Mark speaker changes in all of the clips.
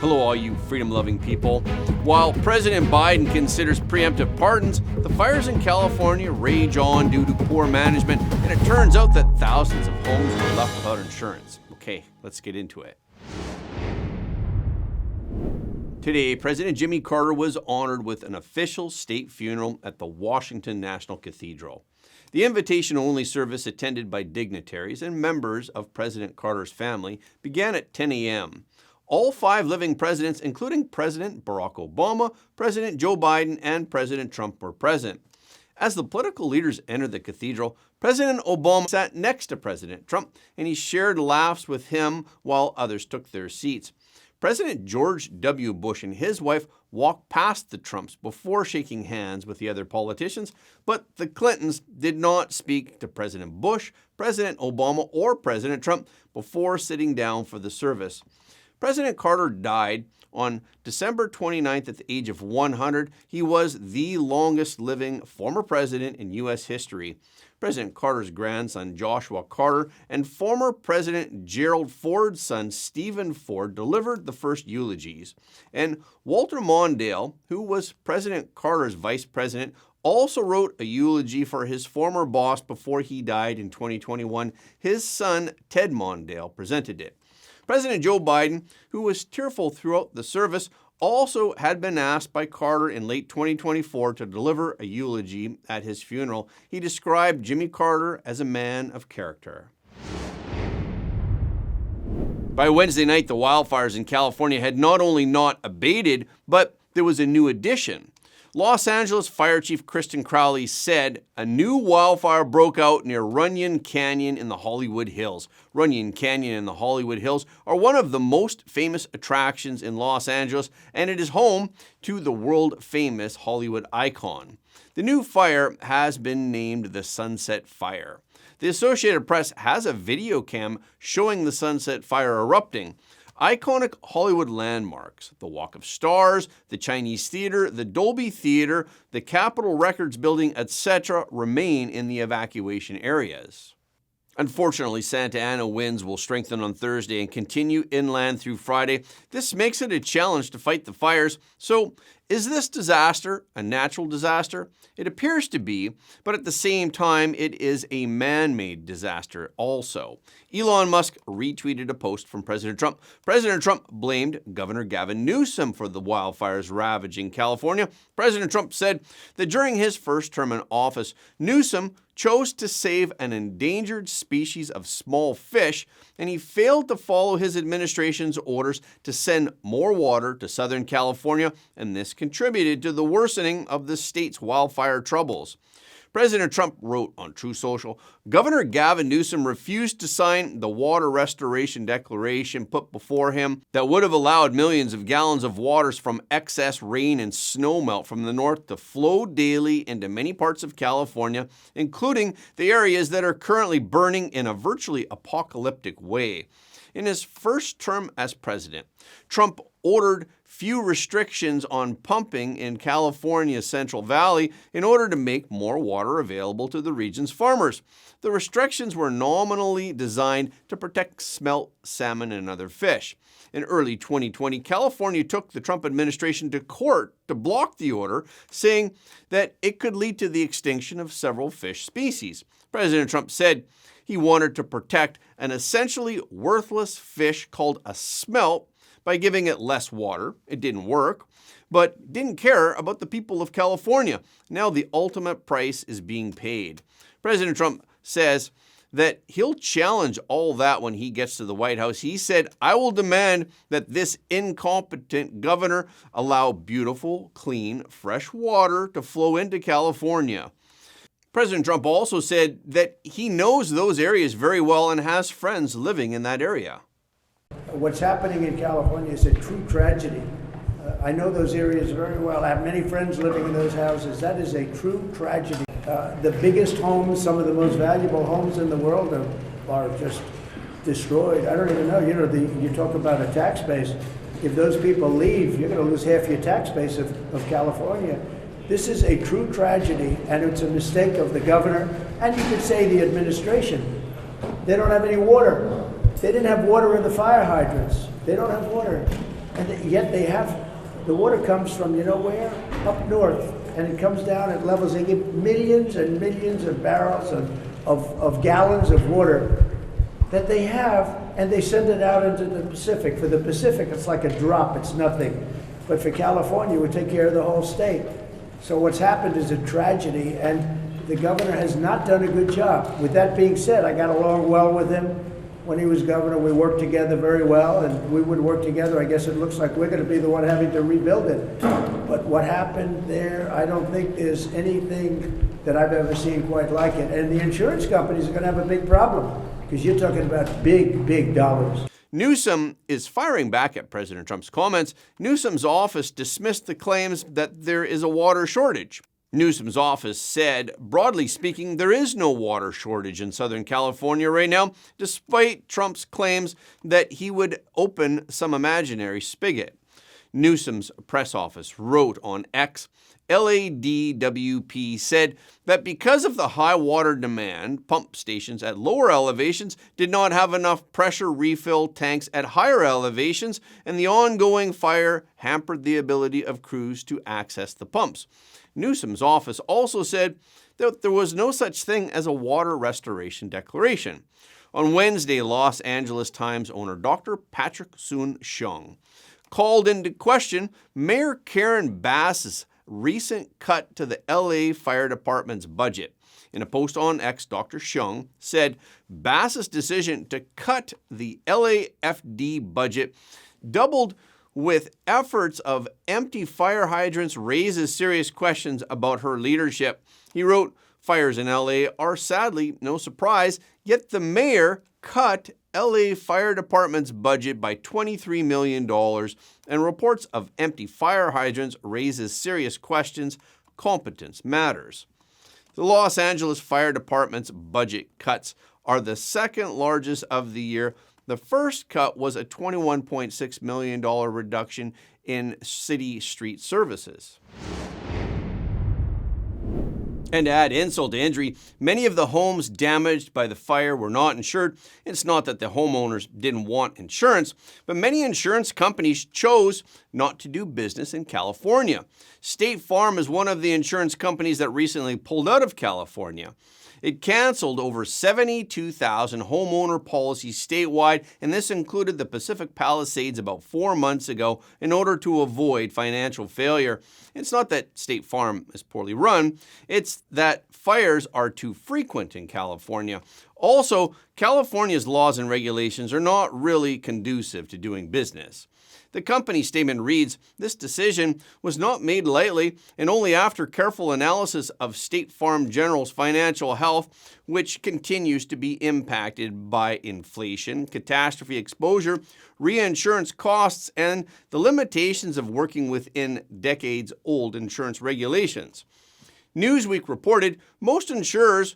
Speaker 1: Hello, all you freedom-loving people. While President Biden considers preemptive pardons, the fires in California rage on due to poor management, and it turns out that thousands of homes were left without insurance. Okay, let's get into it. Today, President Jimmy Carter was honored with an official state funeral at the Washington National Cathedral. The invitation-only service attended by dignitaries and members of President Carter's family began at 10 a.m. All 5 living presidents, including President Barack Obama, President Joe Biden, and President Trump, were present. As the political leaders entered the cathedral, President Obama sat next to President Trump, and he shared laughs with him while others took their seats. President George W. Bush and his wife walked past the Trumps before shaking hands with the other politicians, but the Clintons did not speak to President Bush, President Obama, or President Trump before sitting down for the service. President Carter died on December 29th at the age of 100. He was the longest living former president in U.S. history. President Carter's grandson, Joshua Carter, and former President Gerald Ford's son, Stephen Ford, delivered the first eulogies. And Walter Mondale, who was President Carter's vice president, also wrote a eulogy for his former boss before he died in 2021. His son, Ted Mondale, presented it. President Joe Biden, who was tearful throughout the service, also had been asked by Carter in late 2024 to deliver a eulogy at his funeral. He described Jimmy Carter as a man of character. By Wednesday night, the wildfires in California had not only not abated, but there was a new addition. Los Angeles Fire Chief Kristen Crowley said a new wildfire broke out near Runyon Canyon in the Hollywood Hills. Runyon Canyon and the Hollywood Hills are one of the most famous attractions in Los Angeles, and it is home to the world-famous Hollywood icon. The new fire has been named the Sunset Fire. The Associated Press has a video cam showing the Sunset Fire erupting. Iconic Hollywood landmarks, the Walk of Stars, the Chinese Theater, the Dolby Theater, the Capitol Records Building, etc. remain in the evacuation areas. Unfortunately, Santa Ana winds will strengthen on Thursday and continue inland through Friday. This makes it a challenge to fight the fires. So, is this disaster a natural disaster? It appears to be, but at the same time, it is a man-made disaster also. Elon Musk retweeted a post from President Trump. President Trump blamed Governor Gavin Newsom for the wildfires ravaging California. President Trump said that during his first term in office, Newsom chose to save an endangered species of small fish, and he failed to follow his administration's orders to send more water to Southern California, and this contributed to the worsening of the state's wildfire troubles. President Trump wrote on Truth Social, Governor Gavin Newsom refused to sign the water restoration declaration put before him that would have allowed millions of gallons of waters from excess rain and snowmelt from the north to flow daily into many parts of California, including the areas that are currently burning in a virtually apocalyptic way. In his first term as president, Trump ordered few restrictions on pumping in California's Central Valley in order to make more water available to the region's farmers. The restrictions were nominally designed to protect smelt, salmon, and other fish. In early 2020, California took the Trump administration to court to block the order, saying that it could lead to the extinction of several fish species. President Trump said he wanted to protect an essentially worthless fish called a smelt by giving it less water. It didn't work, but didn't care about the people of California. Now the ultimate price is being paid. President Trump says that he'll challenge all that when he gets to the White House. He said, I will demand that this incompetent governor allow beautiful, clean, fresh water to flow into California. President Trump also said that he knows those areas very well and has friends living in that area.
Speaker 2: What's happening in California is a true tragedy. I know those areas very well. I have many friends living in those houses. That is a true tragedy. The biggest homes, some of the most valuable homes in the world are just destroyed. I don't even know. You talk about a tax base. If those people leave, you're going to lose half your tax base of California. This is a true tragedy, and it's a mistake of the governor, and you could say the administration. They don't have any water. They didn't have water in the fire hydrants. They don't have water. And yet they have, the water comes from, you know where? Up north. And it comes down at levels, they get millions and millions of barrels of gallons of water that they have, and they send it out into the Pacific. For the Pacific, it's like a drop, it's nothing. But for California, it would take care of the whole state. So what's happened is a tragedy, and the governor has not done a good job. With that being said, I got along well with him when he was governor. We worked together very well, and we would work together. I guess it looks like we're going to be the one having to rebuild it. But what happened there, I don't think there's anything that I've ever seen quite like it. And the insurance companies are going to have a big problem, because you're talking about big, big dollars.
Speaker 1: Newsom is firing back at President Trump's comments. Newsom's office dismissed the claims that there is a water shortage. Newsom's office said, broadly speaking, there is no water shortage in Southern California right now, despite Trump's claims that he would open some imaginary spigot. Newsom's press office wrote on X, LADWP said that because of the high water demand, pump stations at lower elevations did not have enough pressure refill tanks at higher elevations, and the ongoing fire hampered the ability of crews to access the pumps. Newsom's office also said that there was no such thing as a water restoration declaration. On Wednesday, Los Angeles Times owner Dr. Patrick Soon-Shiong called into question Mayor Karen Bass's recent cut to the LA Fire Department's budget. In a post on X, Dr. Shiong said Bass's decision to cut the LAFD budget, doubled with efforts of empty fire hydrants, raises serious questions about her leadership. He wrote, fires in LA are sadly no surprise, yet the mayor cut LA Fire Department's budget by $23 million, and reports of empty fire hydrants raises serious questions. Competence matters. The Los Angeles Fire Department's budget cuts are the second largest of the year. The first cut was a $21.6 million reduction in city street services. And to add insult to injury, many of the homes damaged by the fire were not insured. It's not that the homeowners didn't want insurance, but many insurance companies chose not to do business in California. State Farm is one of the insurance companies that recently pulled out of California. It canceled over 72,000 homeowner policies statewide, and this included the Pacific Palisades about 4 months ago in order to avoid financial failure. It's not that State Farm is poorly run, it's that fires are too frequent in California. Also, California's laws and regulations are not really conducive to doing business. The company statement reads, this decision was not made lightly and only after careful analysis of State Farm General's financial health, which continues to be impacted by inflation, catastrophe exposure, reinsurance costs, and the limitations of working within decades-old insurance regulations. Newsweek reported most insurers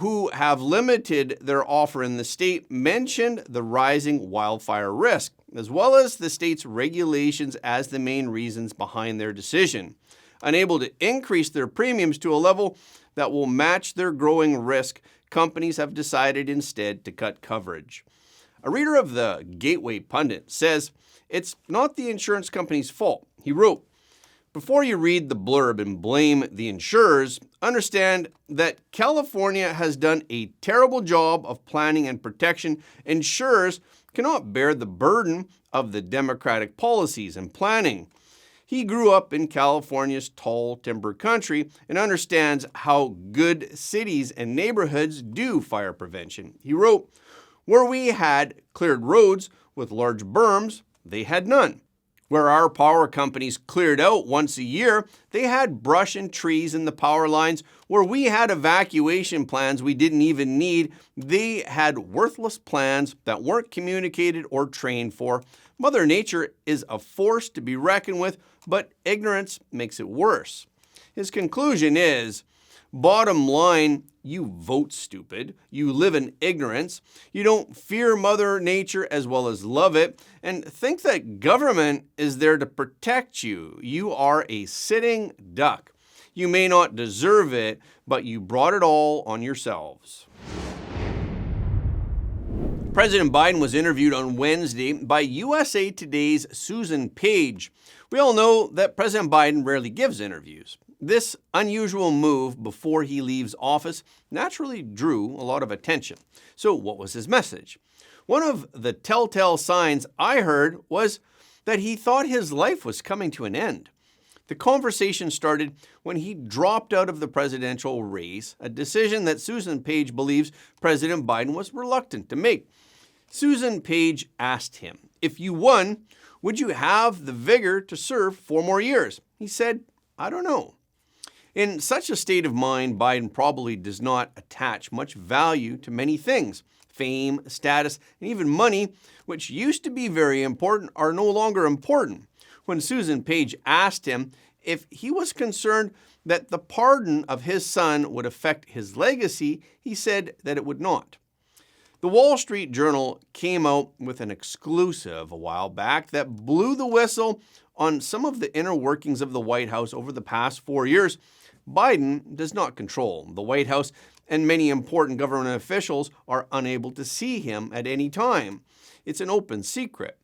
Speaker 1: who have limited their offer in the state mentioned the rising wildfire risk, as well as the state's regulations as the main reasons behind their decision. Unable to increase their premiums to a level that will match their growing risk, companies have decided instead to cut coverage. A reader of the Gateway Pundit says, it's not the insurance company's fault. He wrote, before you read the blurb and blame the insurers, understand that California has done a terrible job of planning and protection. Insurers cannot bear the burden of the Democratic policies and planning. He grew up in California's tall timber country and understands how good cities and neighborhoods do fire prevention. He wrote, where we had cleared roads with large berms, they had none. Where our power companies cleared out once a year, they had brush and trees in the power lines. Where we had evacuation plans we didn't even need, they had worthless plans that weren't communicated or trained for. Mother Nature is a force to be reckoned with, but ignorance makes it worse. His conclusion is, bottom line, you vote stupid, you live in ignorance, you don't fear Mother Nature as well as love it, and think that government is there to protect you. You are a sitting duck. You may not deserve it, but you brought it all on yourselves. President Biden was interviewed on Wednesday by USA Today's Susan Page. We all know that President Biden rarely gives interviews. This unusual move before he leaves office naturally drew a lot of attention. So what was his message? One of the telltale signs I heard was that he thought his life was coming to an end. The conversation started when he dropped out of the presidential race, a decision that Susan Page believes President Biden was reluctant to make. Susan Page asked him, if you won, would you have the vigor to serve 4 more years? He said, I don't know. In such a state of mind, Biden probably does not attach much value to many things. Fame, status, and even money, which used to be very important, are no longer important. When Susan Page asked him if he was concerned that the pardon of his son would affect his legacy, he said that it would not. The Wall Street Journal came out with an exclusive a while back that blew the whistle on some of the inner workings of the White House over the past 4 years. Biden does not control the White House, and many important government officials are unable to see him at any time. It's an open secret.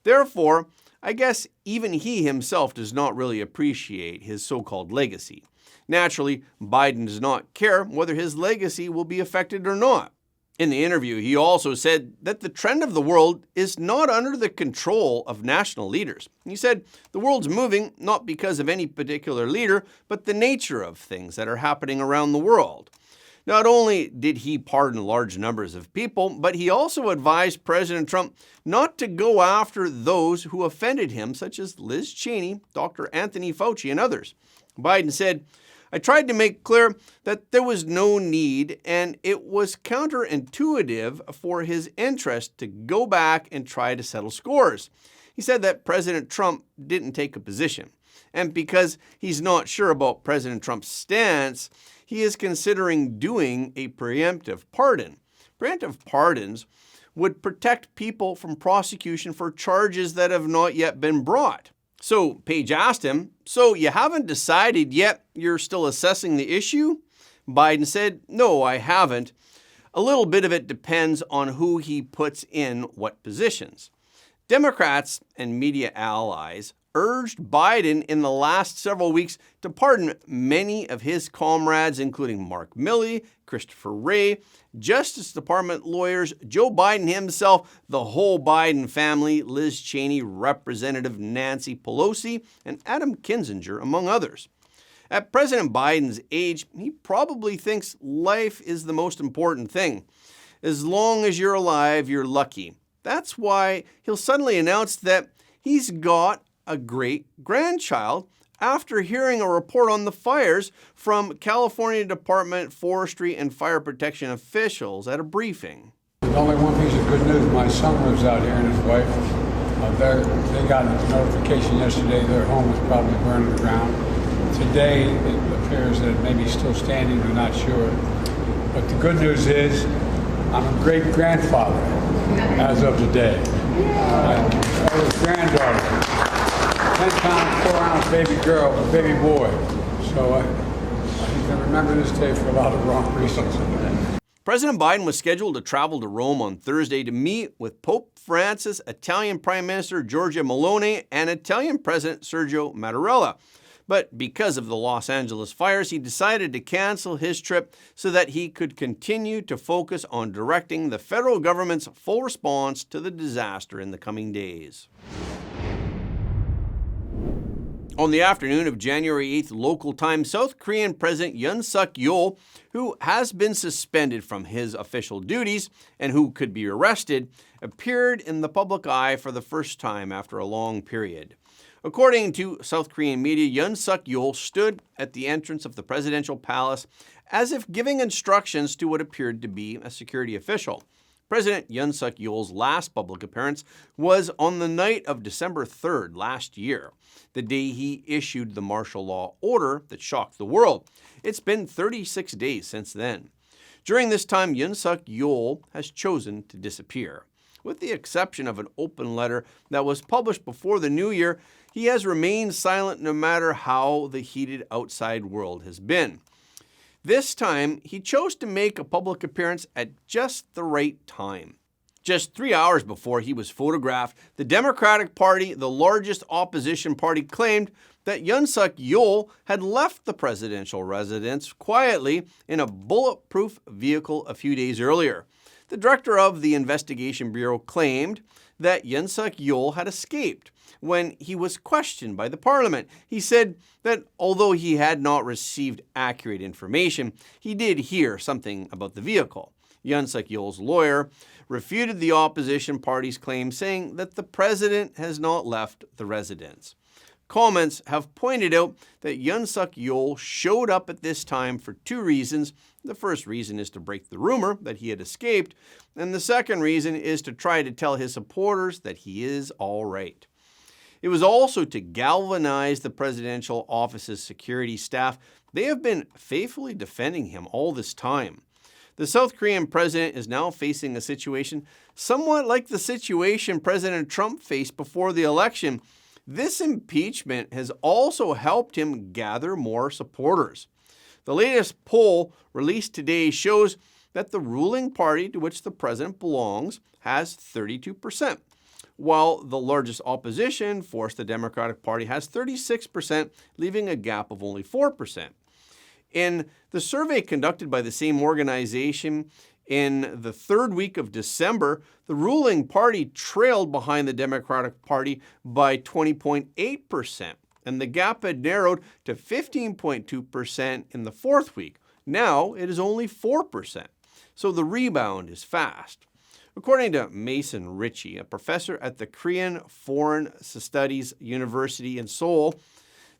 Speaker 1: Therefore, I guess even he himself does not really appreciate his so-called legacy. Naturally, Biden does not care whether his legacy will be affected or not. In the interview, he also said that the trend of the world is not under the control of national leaders. He said the world's moving not because of any particular leader, but the nature of things that are happening around the world. Not only did he pardon large numbers of people, but he also advised President Trump not to go after those who offended him, such as Liz Cheney, Dr. Anthony Fauci, and others. Biden said, I tried to make clear that there was no need, and it was counterintuitive for his interest to go back and try to settle scores. He said that President Trump didn't take a position, and because he's not sure about President Trump's stance, he is considering doing a preemptive pardon. Preemptive pardons would protect people from prosecution for charges that have not yet been brought. So Page asked him, so you haven't decided yet, you're still assessing the issue? Biden said, no, I haven't. A little bit of it depends on who he puts in what positions. Democrats and media allies urged Biden in the last several weeks to pardon many of his comrades, including Mark Milley, Christopher Wray, Justice Department lawyers, Joe Biden himself, the whole Biden family, Liz Cheney, Representative Nancy Pelosi, and Adam Kinzinger, among others. At President Biden's age, he probably thinks life is the most important thing. As long as you're alive, you're lucky. That's why he'll suddenly announce that he's got a great-grandchild after hearing a report on the fires from California Department of Forestry and Fire Protection officials at a briefing.
Speaker 3: Only one piece of good news. My son lives out here and his wife. They got a notification yesterday their home was probably burning to the ground. Today, it appears that it may be still standing. We're not sure. But the good news is I'm a great-grandfather as of today. I was granddaughter. 10-pound, 4-ounce baby girl, a baby boy. So I can remember this day for a lot of wrong reasons.
Speaker 1: President Biden was scheduled to travel to Rome on Thursday to meet with Pope Francis, Italian Prime Minister Giorgia Meloni, and Italian President Sergio Mattarella. But because of the Los Angeles fires, he decided to cancel his trip so that he could continue to focus on directing the federal government's full response to the disaster in the coming days. On the afternoon of January 8th local time, South Korean President Yoon Suk-yeol, who has been suspended from his official duties and who could be arrested, appeared in the public eye for the first time after a long period. According to South Korean media, Yoon Suk-yeol stood at the entrance of the presidential palace as if giving instructions to what appeared to be a security official. President Yoon Suk-yeol's last public appearance was on the night of December 3rd last year, the day he issued the martial law order that shocked the world. It's been 36 days since then. During this time, Yoon Suk-yeol has chosen to disappear. With the exception of an open letter that was published before the new year, he has remained silent no matter how the heated outside world has been. This time, he chose to make a public appearance at just the right time. Just 3 hours before he was photographed, the Democratic Party, the largest opposition party, claimed that Yoon Suk Yeol had left the presidential residence quietly in a bulletproof vehicle a few days earlier. The director of the Investigation Bureau claimed that Yoon Suk Yeol had escaped when he was questioned by the parliament. He said that although he had not received accurate information, he did hear something about the vehicle. Yoon Suk Yeol's lawyer refuted the opposition party's claim, saying that the president has not left the residence. Comments have pointed out that Yoon Suk Yeol showed up at this time for two reasons. The first reason is to break the rumor that he had escaped, and the second reason is to try to tell his supporters that he is all right. It was also to galvanize the presidential office's security staff. They have been faithfully defending him all this time. The South Korean president is now facing a situation somewhat like the situation President Trump faced before the election. This impeachment has also helped him gather more supporters. The latest poll released today shows that the ruling party to which the president belongs has 32%, while the largest opposition force, the Democratic Party, has 36%, leaving a gap of only 4%. In the survey conducted by the same organization in the third week of December, the ruling party trailed behind the Democratic Party by 20.8%, and the gap had narrowed to 15.2% in the fourth week. Now it is only 4%. So the rebound is fast. According to Mason Ritchie, a professor at the Korean Foreign Studies University in Seoul,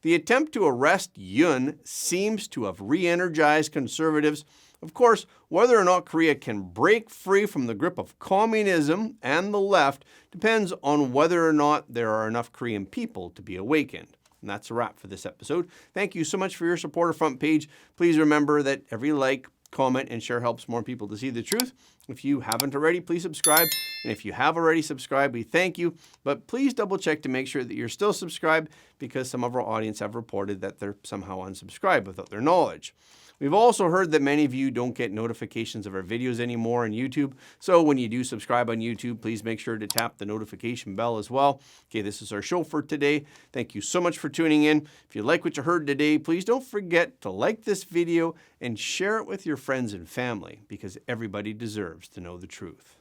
Speaker 1: the attempt to arrest Yoon seems to have re-energized conservatives. Of course, whether or not Korea can break free from the grip of communism and the left depends on whether or not there are enough Korean people to be awakened. And that's a wrap for this episode. Thank you so much for your support of Front Page. Please remember that every like, comment, and share helps more people to see the truth. If you haven't already, please subscribe. And if you have already subscribed, we thank you. But please double check to make sure that you're still subscribed, because some of our audience have reported that they're somehow unsubscribed without their knowledge. We've also heard that many of you don't get notifications of our videos anymore on YouTube. So when you do subscribe on YouTube, please make sure to tap the notification bell as well. Okay, this is our show for today. Thank you so much for tuning in. If you like what you heard today, please don't forget to like this video and share it with your friends and family, because everybody deserves to know the truth.